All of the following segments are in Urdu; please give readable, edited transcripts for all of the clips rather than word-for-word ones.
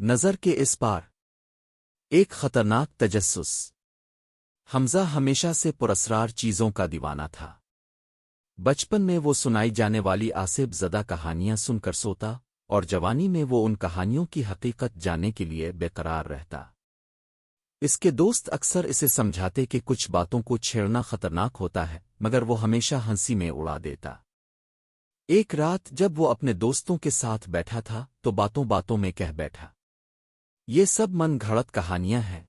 نظر کے اس پار ایک خطرناک تجسس۔ حمزہ ہمیشہ سے پراسرار چیزوں کا دیوانہ تھا۔ بچپن میں وہ سنائی جانے والی آصف زدہ کہانیاں سن کر سوتا اور جوانی میں وہ ان کہانیوں کی حقیقت جاننے کے لیے بے قرار رہتا۔ اس کے دوست اکثر اسے سمجھاتے کہ کچھ باتوں کو چھیڑنا خطرناک ہوتا ہے، مگر وہ ہمیشہ ہنسی میں اڑا دیتا۔ ایک رات جب وہ اپنے دوستوں کے ساتھ بیٹھا تھا تو باتوں باتوں میں کہہ بیٹھا، یہ سب من گھڑت کہانیاں ہیں۔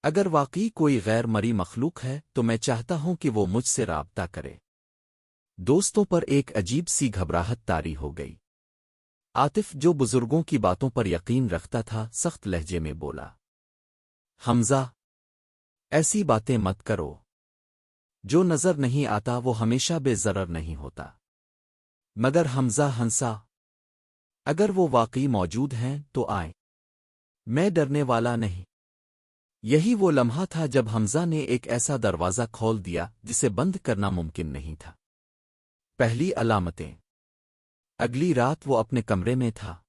اگر واقعی کوئی غیر مری مخلوق ہے تو میں چاہتا ہوں کہ وہ مجھ سے رابطہ کرے۔ دوستوں پر ایک عجیب سی گھبراہٹ طاری ہو گئی۔ عاطف، جو بزرگوں کی باتوں پر یقین رکھتا تھا، سخت لہجے میں بولا، حمزہ، ایسی باتیں مت کرو۔ جو نظر نہیں آتا وہ ہمیشہ بے ضرر نہیں ہوتا۔ مگر حمزہ ہنسا، اگر وہ واقعی موجود ہیں تو آئیں، میں ڈرنے والا نہیں۔ یہی وہ لمحہ تھا جب حمزہ نے ایک ایسا دروازہ کھول دیا جسے بند کرنا ممکن نہیں تھا۔ پہلی علامتیں۔ اگلی رات وہ اپنے کمرے میں تھا۔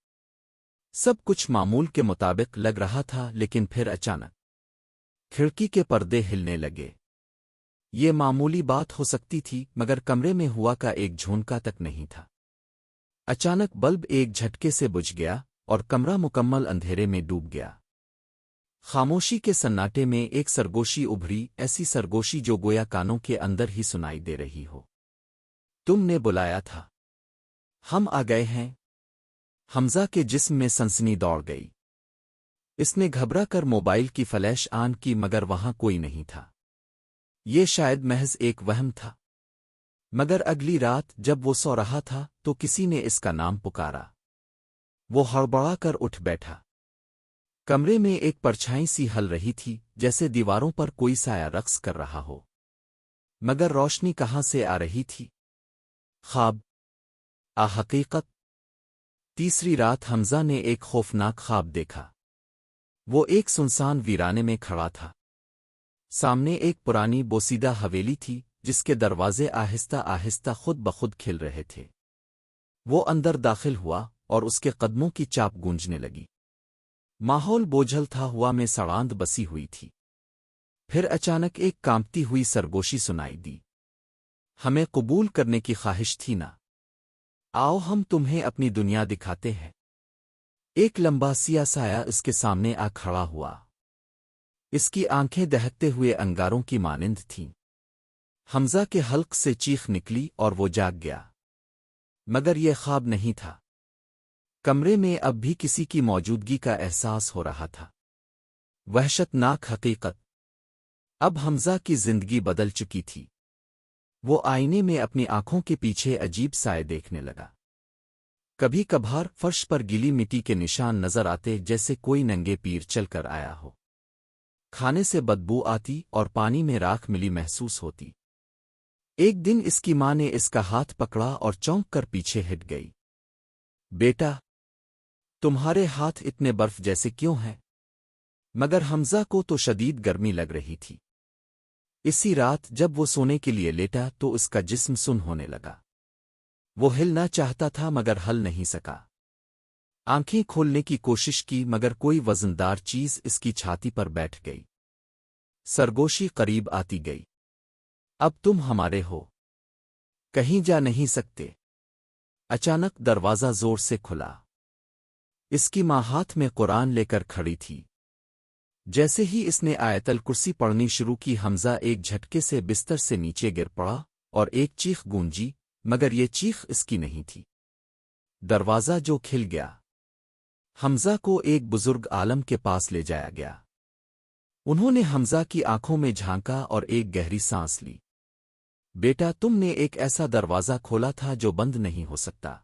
سب کچھ معمول کے مطابق لگ رہا تھا، لیکن پھر اچانک کھڑکی کے پردے ہلنے لگے۔ یہ معمولی بات ہو سکتی تھی، مگر کمرے میں ہوا کا ایک جھونکا تک نہیں تھا۔ اچانک بلب ایک جھٹکے سے بجھ گیا اور کمرہ مکمل اندھیرے میں ڈوب گیا۔ خاموشی کے سناٹے میں ایک سرگوشی ابھری، ایسی سرگوشی جو گویا کانوں کے اندر ہی سنائی دے رہی ہو۔ تم نے بلایا تھا، ہم آ گئے ہیں۔ حمزہ کے جسم میں سنسنی دوڑ گئی۔ اس نے گھبرا کر موبائل کی فلیش آن کی، مگر وہاں کوئی نہیں تھا۔ یہ شاید محض ایک وہم تھا۔ مگر اگلی رات جب وہ سو رہا تھا تو کسی نے اس کا نام پکارا۔ وہ ہڑبڑا کر اٹھ بیٹھا۔ کمرے میں ایک پرچھائی سی ہل رہی تھی، جیسے دیواروں پر کوئی سایہ رقص کر رہا ہو۔ مگر روشنی کہاں سے آ رہی تھی؟ خواب؟ حقیقت؟ تیسری رات حمزہ نے ایک خوفناک خواب دیکھا۔ وہ ایک سنسان ویرانے میں کھڑا تھا۔ سامنے ایک پرانی بوسیدہ حویلی تھی، جس کے دروازے آہستہ آہستہ خود بخود کھل رہے تھے۔ وہ اندر داخل ہوا اور اس کے قدموں کی چاپ گونجنے لگی۔ ماحول بوجھل تھا، ہوا میں سڑاند بسی ہوئی تھی۔ پھر اچانک ایک کانپتی ہوئی سرگوشی سنائی دی، ہمیں قبول کرنے کی خواہش تھی نا؟ آؤ ہم تمہیں اپنی دنیا دکھاتے ہیں۔ ایک لمبا سیاہ سایہ اس کے سامنے آ کھڑا ہوا۔ اس کی آنکھیں دہکتے ہوئے انگاروں کی مانند تھیں۔ حمزہ کے حلق سے چیخ نکلی اور وہ جاگ گیا۔ مگر یہ خواب نہیں تھا۔ کمرے میں اب بھی کسی کی موجودگی کا احساس ہو رہا تھا۔ وحشت ناک حقیقت۔ اب حمزہ کی زندگی بدل چکی تھی۔ وہ آئینے میں اپنی آنکھوں کے پیچھے عجیب سائے دیکھنے لگا۔ کبھی کبھار فرش پر گیلی مٹی کے نشان نظر آتے، جیسے کوئی ننگے پیر چل کر آیا ہو۔ کھانے سے بدبو آتی اور پانی میں راکھ ملی محسوس ہوتی۔ ایک دن اس کی ماں نے اس کا ہاتھ پکڑا اور چونک کر پیچھے ہٹ گئی۔ بیٹا، تمہارے ہاتھ اتنے برف جیسے کیوں ہیں؟ مگر حمزہ کو تو شدید گرمی لگ رہی تھی۔ اسی رات جب وہ سونے کے لیے لیٹا تو اس کا جسم سن ہونے لگا۔ وہ ہلنا چاہتا تھا مگر ہل نہیں سکا۔ آنکھیں کھولنے کی کوشش کی مگر کوئی وزندار چیز اس کی چھاتی پر بیٹھ گئی۔ سرگوشی قریب آتی گئی۔ اب تم ہمارے ہو، کہیں جا نہیں سکتے۔ اچانک دروازہ زور سے کھلا۔ اس کی ماں ہاتھ میں قرآن لے کر کھڑی تھی۔ جیسے ہی اس نے آیت الکرسی پڑھنی شروع کی، حمزہ ایک جھٹکے سے بستر سے نیچے گر پڑا اور ایک چیخ گونجی، مگر یہ چیخ اس کی نہیں تھی۔ دروازہ جو کھل گیا، حمزہ کو ایک بزرگ عالم کے پاس لے جایا گیا۔ انہوں نے حمزہ کی آنکھوں میں جھانکا اور ایک گہری سانس لی۔ بیٹا، تم نے ایک ایسا دروازہ کھولا تھا جو بند نہیں ہو سکتا۔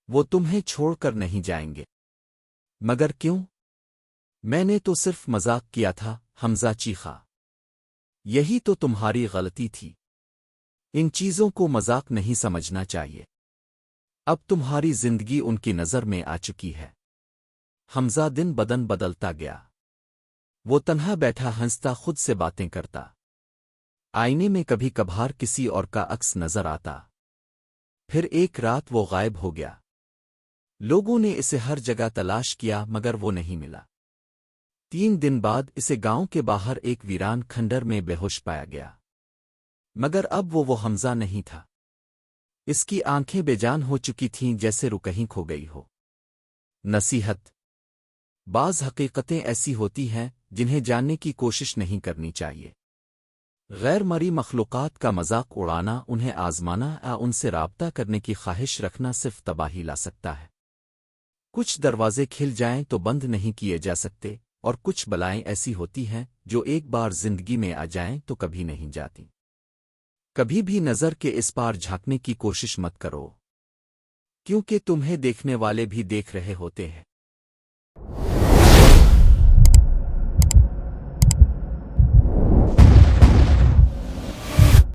وہ تمہیں چھوڑ کر نہیں جائیں گے۔ مگر کیوں؟ میں نے تو صرف مذاق کیا تھا، حمزہ چیخا۔ یہی تو تمہاری غلطی تھی۔ ان چیزوں کو مذاق نہیں سمجھنا چاہیے۔ اب تمہاری زندگی ان کی نظر میں آ چکی ہے۔ حمزہ دن بدن بدلتا گیا۔ وہ تنہا بیٹھا ہنستا، خود سے باتیں کرتا۔ آئینے میں کبھی کبھار کسی اور کا عکس نظر آتا۔ پھر ایک رات وہ غائب ہو گیا۔ لوگوں نے اسے ہر جگہ تلاش کیا مگر وہ نہیں ملا۔ 3 دن بعد اسے گاؤں کے باہر ایک ویران کھنڈر میں بے ہوش پایا گیا، مگر اب وہ حمزہ نہیں تھا۔ اس کی آنکھیں بے جان ہو چکی تھیں جیسے کہیں کھو گئی ہو۔ نصیحت: بعض حقیقتیں ایسی ہوتی ہیں جنہیں جاننے کی کوشش نہیں کرنی چاہیے۔ غیر مری مخلوقات کا مذاق اڑانا، انہیں آزمانا یا ان سے رابطہ کرنے کی خواہش رکھنا صرف تباہی لا سکتا ہے۔ کچھ دروازے کھل جائیں تو بند نہیں کیے جا سکتے، اور کچھ بلائیں ایسی ہوتی ہیں جو ایک بار زندگی میں آ جائیں تو کبھی نہیں جاتی۔ کبھی بھی نظر کے اس پار جھانکنے کی کوشش مت کرو، کیونکہ تمہیں دیکھنے والے بھی دیکھ رہے ہوتے ہیں۔